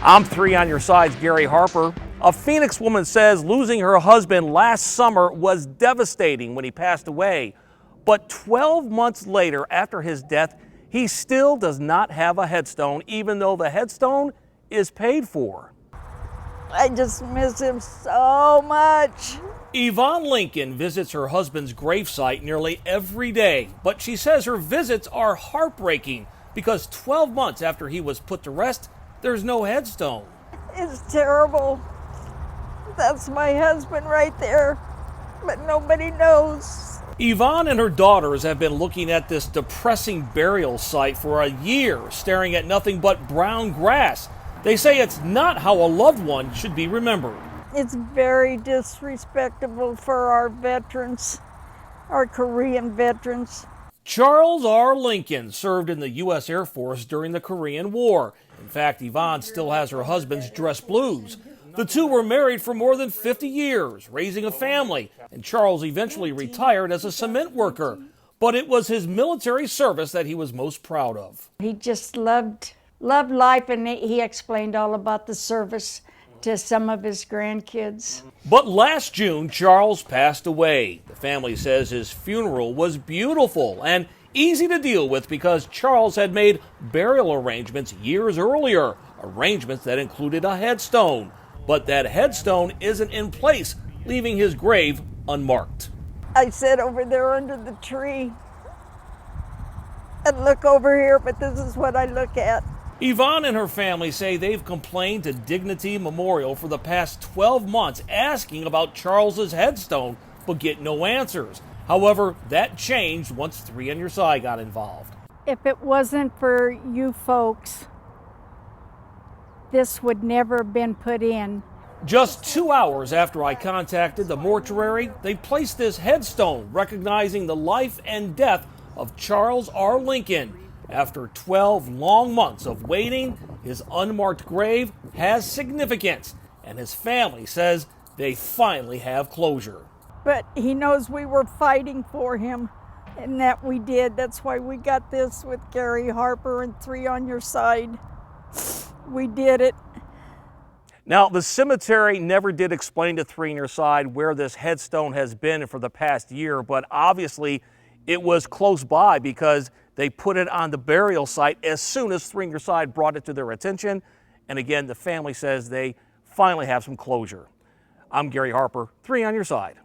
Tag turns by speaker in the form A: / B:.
A: I'm 3 on your side's Gary Harper. A Phoenix woman says losing her husband last summer was devastating when he passed away. But 12 months later, after his death, he still does not have a headstone, even though the headstone is paid for.
B: I just miss him so much.
A: Yvonne Lincoln visits her husband's gravesite nearly every day, but she says her visits are heartbreaking because 12 months after he was put to rest, there's no headstone.
B: It's terrible. That's my husband right there, but nobody knows.
A: Yvonne and her daughters have been looking at this depressing burial site for a year, staring at nothing but brown grass. They say it's not how a loved one should be remembered.
B: It's very disrespectful for our veterans, our Korean veterans.
A: Charles R. Lincoln served in the U.S. Air Force during the Korean War. In fact, Yvonne still has her husband's dress blues. The two were married for more than 50 years, raising a family, and Charles eventually retired as a cement worker. But it was his military service that he was most proud of.
B: He just loved life, and he explained all about the service to some of his grandkids.
A: But last June, Charles passed away. The family says his funeral was beautiful and easy to deal with because Charles had made burial arrangements years earlier, arrangements that included a headstone. But that headstone isn't in place, leaving his grave unmarked.
B: I sit over there under the tree and look over here, but this is what I look at.
A: Yvonne and her family say they've complained to Dignity Memorial for the past 12 months asking about Charles's headstone, but get no answers. However, that changed once 3 on Your Side got involved.
B: If it wasn't for you folks, this would never have been put in.
A: Just 2 hours after I contacted the mortuary, they placed this headstone recognizing the life and death of Charles R. Lincoln. After 12 long months of waiting, his unmarked grave has significance, and his family says they finally have closure.
B: But he knows we were fighting for him, and that we did. That's why we got this with Gary Harper and 3 on Your Side. We did it.
A: Now, the cemetery never did explain to 3 on Your Side where this headstone has been for the past year, but obviously it was close by because they put it on the burial site as soon as 3 on Your Side brought it to their attention. And again, the family says they finally have some closure. I'm Gary Harper, 3 on Your Side.